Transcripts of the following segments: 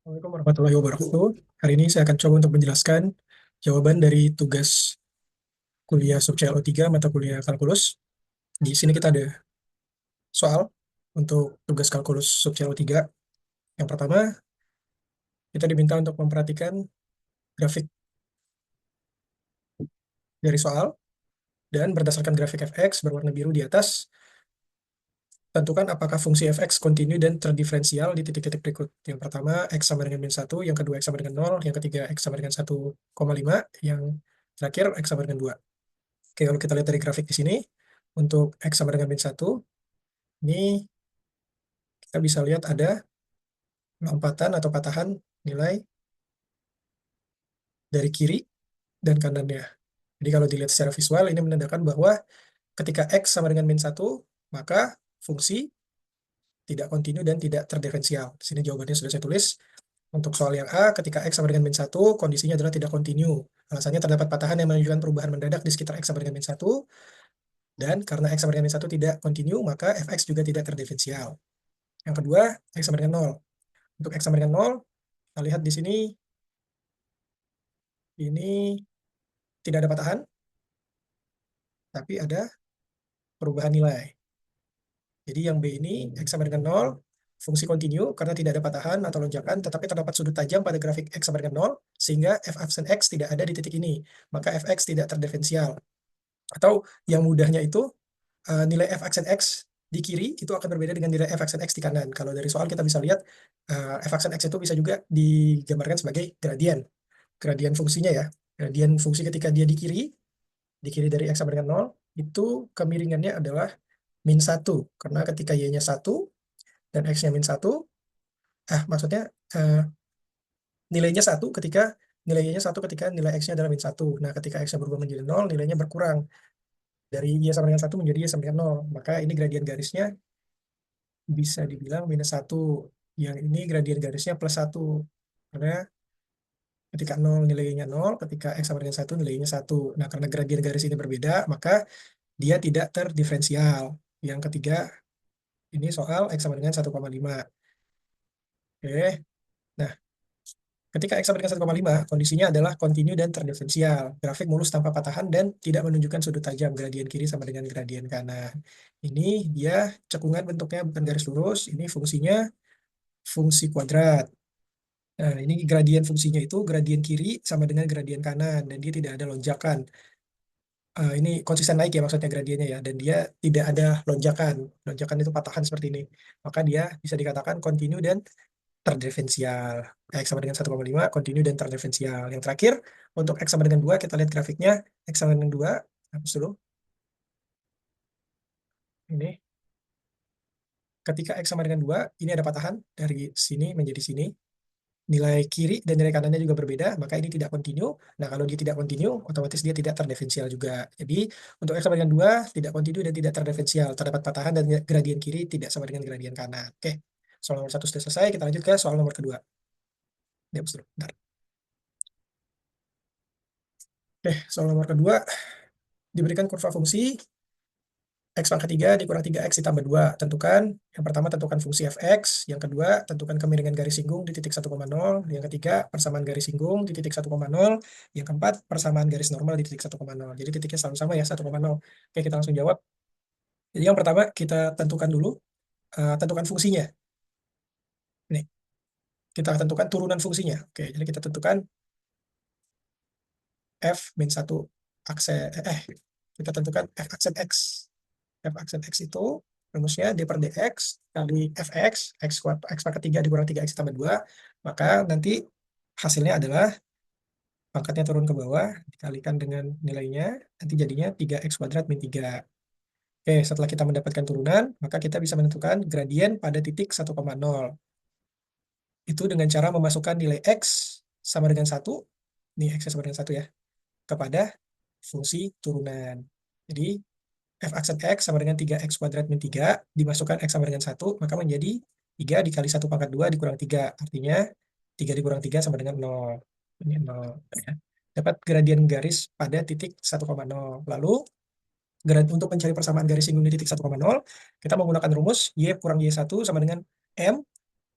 Assalamualaikum warahmatullahi wabarakatuh. Hari ini saya akan coba untuk menjelaskan jawaban dari tugas kuliah sub CLO 3 mata kuliah kalkulus. Di sini kita ada soal untuk tugas kalkulus sub CLO 3. Yang pertama, kita diminta untuk memperhatikan grafik dari soal dan berdasarkan grafik fx berwarna biru di atas, tentukan apakah fungsi fx kontinu dan terdiferensial di titik-titik berikut. Yang pertama, x sama dengan min 1, yang kedua x sama dengan 0, yang ketiga x sama dengan 1,5, yang terakhir x sama dengan 2. Oke, kalau kita lihat dari grafik di sini, untuk X sama dengan min 1, ini kita bisa lihat ada lompatan atau patahan nilai dari kiri dan kanannya. Jadi kalau dilihat secara visual, ini menandakan bahwa ketika X sama dengan min 1, maka fungsi tidak kontinu dan tidak terdiferensial. Di sini jawabannya sudah saya tulis. Untuk soal yang A, ketika X sama dengan min 1, kondisinya adalah tidak kontinu. Alasannya terdapat patahan yang menunjukkan perubahan mendadak di sekitar X sama dengan min 1, dan karena X sama dengan min 1 tidak kontinu, maka Fx juga tidak terdiferensial. Yang kedua, X sama dengan 0. Untuk X sama dengan 0, kita lihat di sini, ini tidak ada patahan, tapi ada perubahan nilai. Jadi yang B ini, X sama dengan 0, fungsi kontinu karena tidak ada patahan atau lonjakan, tetapi terdapat sudut tajam pada grafik X sama dengan 0, sehingga f absen X tidak ada di titik ini. Maka Fx tidak terdiferensial. Atau yang mudahnya itu, nilai f aksen X di kiri itu akan berbeda dengan nilai f aksen X di kanan. Kalau dari soal kita bisa lihat, f aksen X itu bisa juga digambarkan sebagai gradien fungsinya ya. Gradien fungsi ketika dia di kiri dari X sama dengan 0, itu kemiringannya adalah min 1. Karena ketika Y-nya 1 dan X-nya min 1, maksudnya eh, nilainya 1 ketika nilai Y-nya 1 ketika nilai X-nya adalah min 1. Nah, ketika X-nya berubah menjadi 0, nilainya berkurang. Dari Y sama dengan 1 menjadi Y sama dengan 0. Maka ini gradien garisnya bisa dibilang -1. Yang ini gradien garisnya +1. Karena ketika 0 nilainya 0, ketika X sama dengan 1 nilainya 1. Nah, karena gradien garis ini berbeda, maka dia tidak terdiferensial. Yang ketiga, ini soal X sama dengan 1,5. Oke. Nah, ketika X sama dengan 1,5, kondisinya adalah kontinu dan terdiferensial. Grafik mulus tanpa patahan dan tidak menunjukkan sudut tajam. Gradien kiri sama dengan gradien kanan. Ini dia cekungan bentuknya, bukan garis lurus. Ini fungsinya fungsi kuadrat. Nah, ini gradien fungsinya itu gradien kiri sama dengan gradien kanan. Dan dia tidak ada lonjakan. Ini konsisten naik ya maksudnya gradiennya ya, dan dia tidak ada lonjakan. Lonjakan itu patahan seperti ini. Maka dia bisa dikatakan kontinu dan terdiferensial. X sama dengan 1,5, kontinu dan terdiferensial. Yang terakhir, untuk X sama dengan 2, kita lihat grafiknya. X sama dengan 2, hapus dulu. Ini, ketika X sama dengan 2, ini ada patahan dari sini menjadi sini. Nilai kiri dan nilai kanannya juga berbeda, maka ini tidak kontinu. Nah, kalau dia tidak kontinu, otomatis dia tidak terdiferensial juga. Jadi, untuk X sama dengan 2, tidak kontinu dan tidak terdiferensial. Terdapat patahan dan gradien kiri tidak sama dengan gradien kanan. Oke, soal nomor 1 sudah selesai. Kita lanjut ke soal nomor kedua. Hapus dulu, bentar. Oke, soal nomor kedua, diberikan kurva fungsi X pangkat 3 dikurang 3X ditambah 2. Tentukan, yang pertama tentukan fungsi fx, yang kedua tentukan kemiringan garis singgung di titik 1,0, yang ketiga persamaan garis singgung di titik 1,0, yang keempat persamaan garis normal di titik 1,0. Jadi titiknya selalu sama ya, 1,0. Oke, kita langsung jawab. Jadi yang pertama kita tentukan dulu, tentukan fungsinya. Nih, kita tentukan turunan fungsinya. Oke, jadi kita tentukan f-1 aksen, kita tentukan f aksen X. F aksen X itu rumusnya D per dx kali fx, x pangkat 3 dikurang 3x tambah 2, maka nanti hasilnya adalah pangkatnya turun ke bawah, dikalikan dengan nilainya, nanti jadinya 3x kuadrat min 3. Oke, setelah kita mendapatkan turunan, maka kita bisa menentukan gradien pada titik 1,0. Itu dengan cara memasukkan nilai x sama dengan 1, nih x sama dengan 1 ya, kepada fungsi turunan. Jadi f aksen X sama dengan 3X kuadrat min 3, dimasukkan X sama dengan 1, maka menjadi 3 dikali 1 pangkat 2 dikurang 3. Artinya 3 dikurang 3 sama dengan 0. Ini 0. Dapat gradien garis pada titik 1,0. Lalu, untuk mencari persamaan garis singgung di titik 1,0, kita menggunakan rumus Y kurang Y1 sama dengan M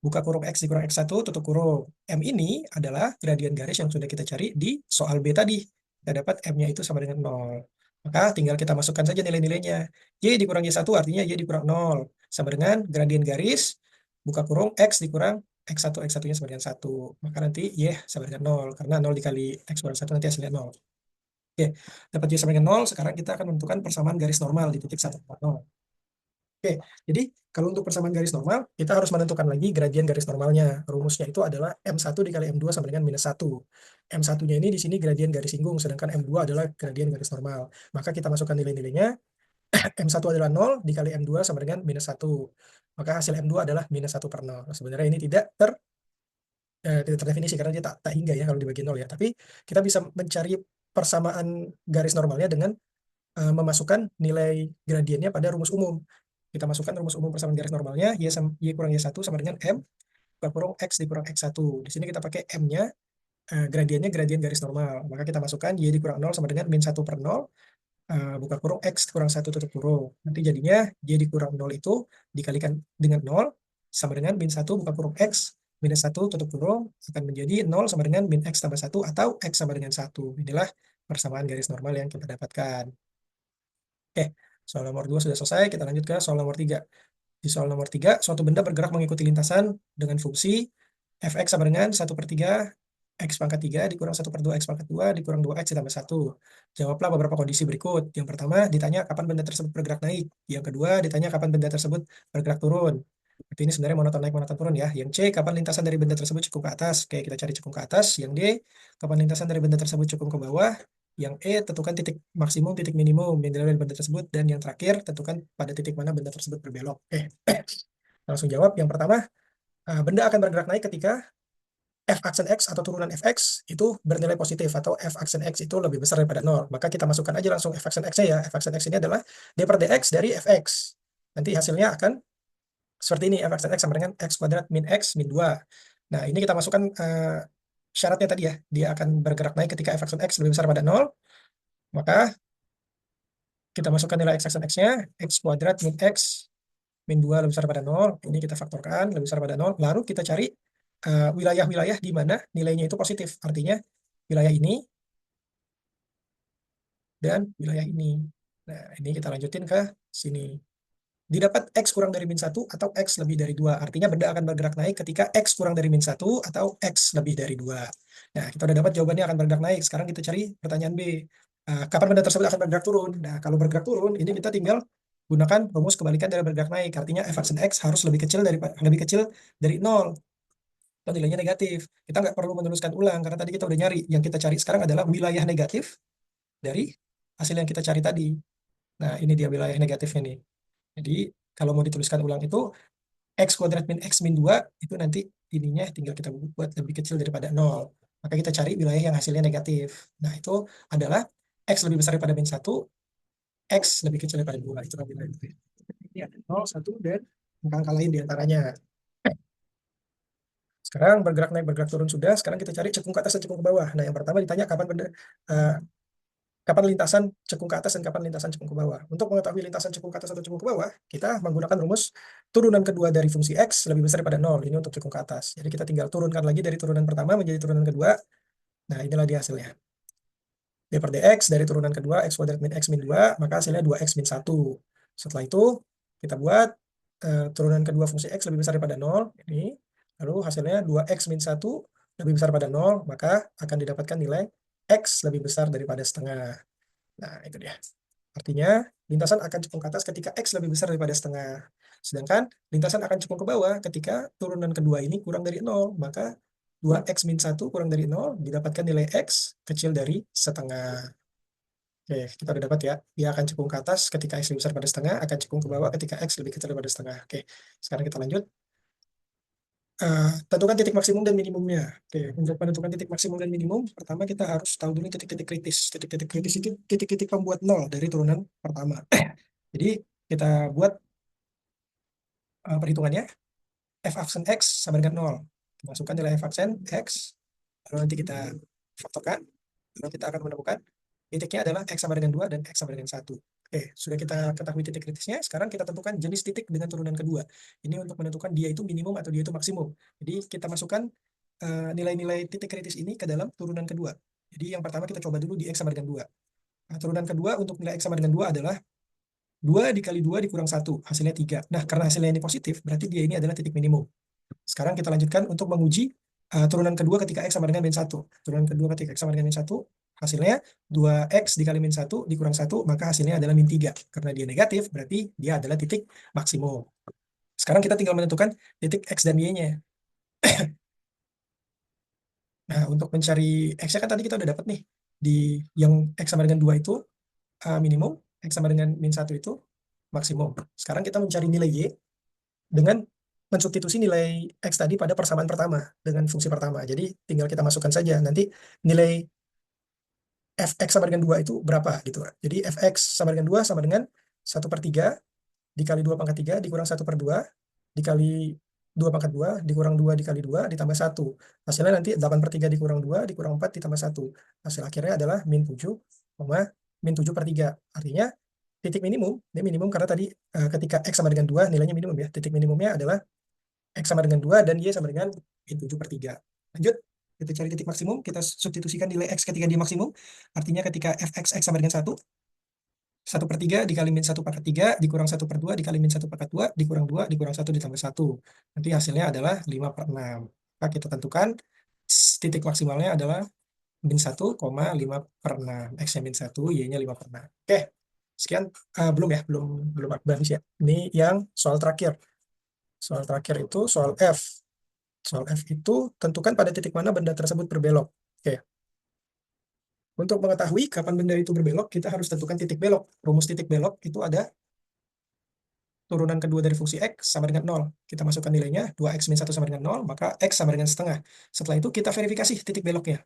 buka kurung X dikurang X1, tutup kurung. M ini adalah gradien garis yang sudah kita cari di soal B tadi. Kita dapat M-nya itu sama dengan 0. Maka tinggal kita masukkan saja nilai-nilainya. Y dikurang Y1 artinya Y dikurang 0. Sama dengan gradien garis, buka kurung X dikurang X1, X1-nya sama dengan 1. Maka nanti Y sama dengan 0. Karena 0 dikali X kurang 1 nanti hasilnya 0. Oke, dapat Y sama dengan 0. Sekarang kita akan menentukan persamaan garis normal di titik 1,0. Oke, jadi kalau untuk persamaan garis normal, kita harus menentukan lagi gradien garis normalnya. Rumusnya itu adalah M1 dikali M2 sama dengan minus 1. M1-nya ini di sini gradien garis singgung, sedangkan M2 adalah gradien garis normal. Maka kita masukkan nilai-nilainya. M1 adalah 0 dikali M2 sama dengan minus 1. Maka hasil M2 adalah minus 1 per 0. Sebenarnya ini tidak terdefinisi karena dia tak hingga ya kalau dibagi 0 ya. Tapi kita bisa mencari persamaan garis normalnya dengan memasukkan nilai gradiennya pada rumus umum. Kita masukkan rumus umum persamaan garis normalnya, Y kurang Y1 sama dengan M, buka kurung X dikurang X1. Di sini kita pakai M-nya, gradiennya gradien garis normal. Maka kita masukkan Y dikurang 0 sama dengan min 1 per 0, buka kurung X kurang 1 tutup kurung. Nanti jadinya Y dikurang 0 itu dikalikan dengan 0, sama dengan min 1 buka kurung X, minus 1 tutup kurung, akan menjadi 0 sama dengan min X tambah 1 atau X sama dengan 1. Inilah persamaan garis normal yang kita dapatkan. Oke, soal nomor 2 sudah selesai. Kita lanjut ke soal nomor 3. Di soal nomor 3, suatu benda bergerak mengikuti lintasan dengan fungsi fx sama dengan 1 per 3 x pangkat 3 dikurang 1 per 2 x pangkat 2 dikurang 2x ditambah 1. Jawablah beberapa kondisi berikut. Yang pertama, ditanya kapan benda tersebut bergerak naik. Yang kedua, ditanya kapan benda tersebut bergerak turun. Berarti ini sebenarnya monoton naik, monoton turun ya. Yang C, kapan lintasan dari benda tersebut cukup ke atas. Oke, kita cari cukup ke atas. Yang D, kapan lintasan dari benda tersebut cukup ke bawah. Yang E, tentukan titik maksimum, titik minimum yang dari benda tersebut. Dan yang terakhir, tentukan pada titik mana benda tersebut berbelok. Oke, langsung jawab. Yang pertama, benda akan bergerak naik ketika f aksen x atau turunan fx itu bernilai positif atau f aksen x itu lebih besar daripada 0. Maka kita masukkan aja langsung f aksen x-nya ya. F aksen x ini adalah d per dx dari fx. Nanti hasilnya akan seperti ini, f aksen x sama dengan x kuadrat min x min 2. Nah, ini kita masukkan syaratnya tadi ya. Dia akan bergerak naik ketika f aksen x lebih besar pada 0. Maka kita masukkan nilai x aksen x-nya, x kuadrat min x min 2 lebih besar pada 0. Ini kita faktorkan lebih besar pada 0. Lalu kita cari wilayah-wilayah di mana nilainya itu positif. Artinya wilayah ini dan wilayah ini. Nah, ini kita lanjutin ke sini. Didapat X kurang dari min 1 atau X lebih dari 2. Artinya benda akan bergerak naik ketika X kurang dari min 1 atau X lebih dari 2. Nah, kita udah dapat jawabannya akan bergerak naik. Sekarang kita cari pertanyaan B. Kapan benda tersebut akan bergerak turun? Nah, kalau bergerak turun, ini kita tinggal gunakan rumus kebalikan dari bergerak naik. Artinya f aksen X harus lebih kecil dari 0. Atau nilainya negatif. Kita nggak perlu menuliskan ulang, karena tadi kita udah nyari. Yang kita cari sekarang adalah wilayah negatif dari hasil yang kita cari tadi. Nah, ini dia wilayah negatifnya nih. Jadi, kalau mau dituliskan ulang itu, x kuadrat min x min 2, itu nanti ininya tinggal kita buat lebih kecil daripada 0. Maka kita cari wilayah yang hasilnya negatif. Nah, itu adalah x lebih besar daripada min 1, x lebih kecil daripada 2. Itu wilayah itu. Ini ada 0, 1, dan angka-angka lain diantaranya. Sekarang bergerak naik, bergerak turun sudah. Sekarang kita cari cekung ke atas dan cekung ke bawah. Nah, yang pertama ditanya kapan lintasan cekung ke atas dan kapan lintasan cekung ke bawah. Untuk mengetahui lintasan cekung ke atas atau cekung ke bawah, kita menggunakan rumus turunan kedua dari fungsi x lebih besar daripada 0. Ini untuk cekung ke atas. Jadi kita tinggal turunkan lagi dari turunan pertama menjadi turunan kedua. Nah, inilah dia hasilnya. D per dx dari turunan kedua, x kuadrat min x min 2, maka hasilnya 2x min 1. Setelah itu, kita buat turunan kedua fungsi x lebih besar daripada 0. Ini. Lalu hasilnya 2x min 1 lebih besar pada 0, maka akan didapatkan nilai x lebih besar daripada setengah. Nah, itu dia. Artinya, lintasan akan cekung ke atas ketika x lebih besar daripada setengah. Sedangkan lintasan akan cekung ke bawah ketika turunan kedua ini kurang dari 0. Maka 2x min 1 kurang dari 0 didapatkan nilai x kecil dari setengah. Oke, kita udah dapat ya. Dia akan cekung ke atas ketika x lebih besar pada setengah, akan cekung ke bawah ketika x lebih kecil daripada setengah. Oke, sekarang kita lanjut. Tentukan titik maksimum dan minimumnya. Oke, untuk menentukan titik maksimum dan minimum, pertama kita harus tahu dulu titik-titik kritis. Titik-titik kritis itu titik-titik pembuat nol dari turunan pertama. Jadi kita buat perhitungannya. F aksen X sama dengan 0. Masukkan nilai F aksen X, lalu nanti kita faktorkan, lalu kita akan menemukan titiknya adalah X sama dengan 2 dan X sama dengan 1. Oke, sudah kita ketahui titik kritisnya, sekarang kita tentukan jenis titik dengan turunan kedua. Ini untuk menentukan dia itu minimum atau dia itu maksimum. Jadi kita masukkan nilai-nilai titik kritis ini ke dalam turunan kedua. Jadi yang pertama kita coba dulu di X sama dengan 2. Nah, turunan kedua untuk nilai X sama dengan 2 adalah 2 dikali 2 dikurang 1, hasilnya 3. Nah, karena hasilnya ini positif, berarti dia ini adalah titik minimum. Sekarang kita lanjutkan untuk menguji turunan kedua ketika X sama dengan min 1. Turunan kedua ketika X sama dengan min 1, hasilnya 2X dikali min 1 dikurang 1, maka hasilnya adalah min 3. Karena dia negatif, berarti dia adalah titik maksimum. Sekarang kita tinggal menentukan titik X dan Y-nya. Nah, untuk mencari X-nya kan tadi kita udah dapat nih. Di yang X sama dengan 2 itu minimum, X sama dengan min 1 itu maksimum. Sekarang kita mencari nilai Y dengan mensubstitusi nilai X tadi pada persamaan pertama dengan fungsi pertama. Jadi tinggal kita masukkan saja. Nanti nilai fx sama dengan 2 itu berapa gitu. Jadi fx sama dengan 2 sama dengan 1/3 dikali 2 pangkat 3 dikurang 1/2 dikali 2 pangkat 2 dikurang 2 dikali 2 ditambah 1. Hasilnya nanti 8/3 dikurang 2 dikurang 4 ditambah 1. Hasil akhirnya adalah min 7, min 7/3. Artinya titik minimum, ini minimum karena tadi ketika X sama dengan 2 nilainya minimum ya. Titik minimumnya adalah X sama dengan 2 dan Y sama dengan min 7/3. Lanjut, kita cari titik maksimum, kita substitusikan nilai X ketika dia maksimum. Artinya ketika fx X sama dengan 1, 1/3 dikali min 1/3 dikurang 1/2 dikali min 1/2 dikurang 2 dikurang 1 ditambah 1. Nanti hasilnya adalah 5/6. Maka kita tentukan titik maksimalnya adalah min 1,5/6. X-nya min 1, Y-nya 5/6. Oke, sekian. Belum ya, belum habis ya. Ini yang soal terakhir. Soal terakhir itu soal F. Soal F itu tentukan pada titik mana benda tersebut berbelok. Oke. Untuk mengetahui kapan benda itu berbelok, kita harus tentukan titik belok. Rumus titik belok itu ada turunan kedua dari fungsi X sama dengan 0. Kita masukkan nilainya, 2X min 1 sama dengan 0, maka X sama dengan setengah. Setelah itu kita verifikasi titik beloknya.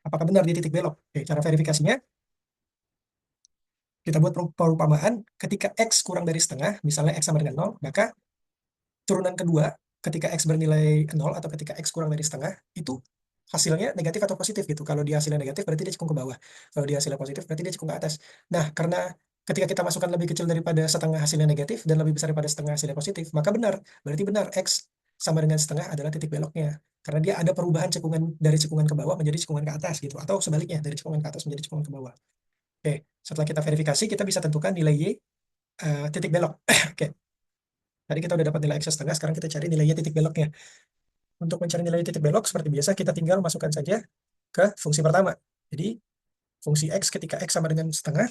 Apakah benar di titik belok? Oke, cara verifikasinya, kita buat perumpamaan ketika X kurang dari setengah, misalnya X sama dengan 0, maka turunan kedua ketika X bernilai 0 atau ketika X kurang dari setengah, itu hasilnya negatif atau positif gitu. Kalau dia hasilnya negatif, berarti dia cekung ke bawah. Kalau dia hasilnya positif, berarti dia cekung ke atas. Nah, karena ketika kita masukkan lebih kecil daripada setengah hasilnya negatif dan lebih besar daripada setengah hasilnya positif, maka benar. Berarti benar, X sama dengan setengah adalah titik beloknya. Karena dia ada perubahan cekungan dari cekungan ke bawah menjadi cekungan ke atas gitu. Atau sebaliknya, dari cekungan ke atas menjadi cekungan ke bawah. Oke, setelah kita verifikasi, kita bisa tentukan nilai Y titik belok. Oke, tadi kita udah dapat nilai X setengah, sekarang kita cari nilainya titik beloknya. Untuk mencari nilai titik belok, seperti biasa, kita tinggal masukkan saja ke fungsi pertama. Jadi, fungsi X ketika X sama dengan setengah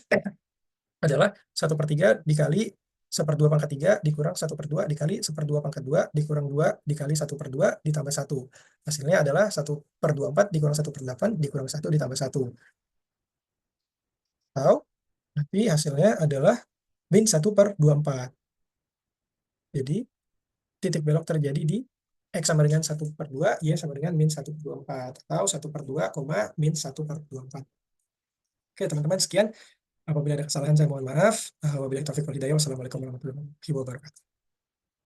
adalah 1/3 dikali 1/2 pangkat 3 dikurang 1/2 dikali 1/2 pangkat 2 dikurang 2 dikali 1/2 ditambah 1. Hasilnya adalah 1/24 dikurang 1/8 dikurang 1 ditambah 1. Atau, nanti hasilnya adalah min 1/24. Jadi, titik belok terjadi di X sama dengan 1/2, Y sama dengan min 1/24. Atau 1/2, min 1/24. Oke, teman-teman, sekian. Apabila ada kesalahan, saya mohon maaf. Wabillahi taufiq wal hidayah. Wassalamualaikum warahmatullahi wabarakatuh.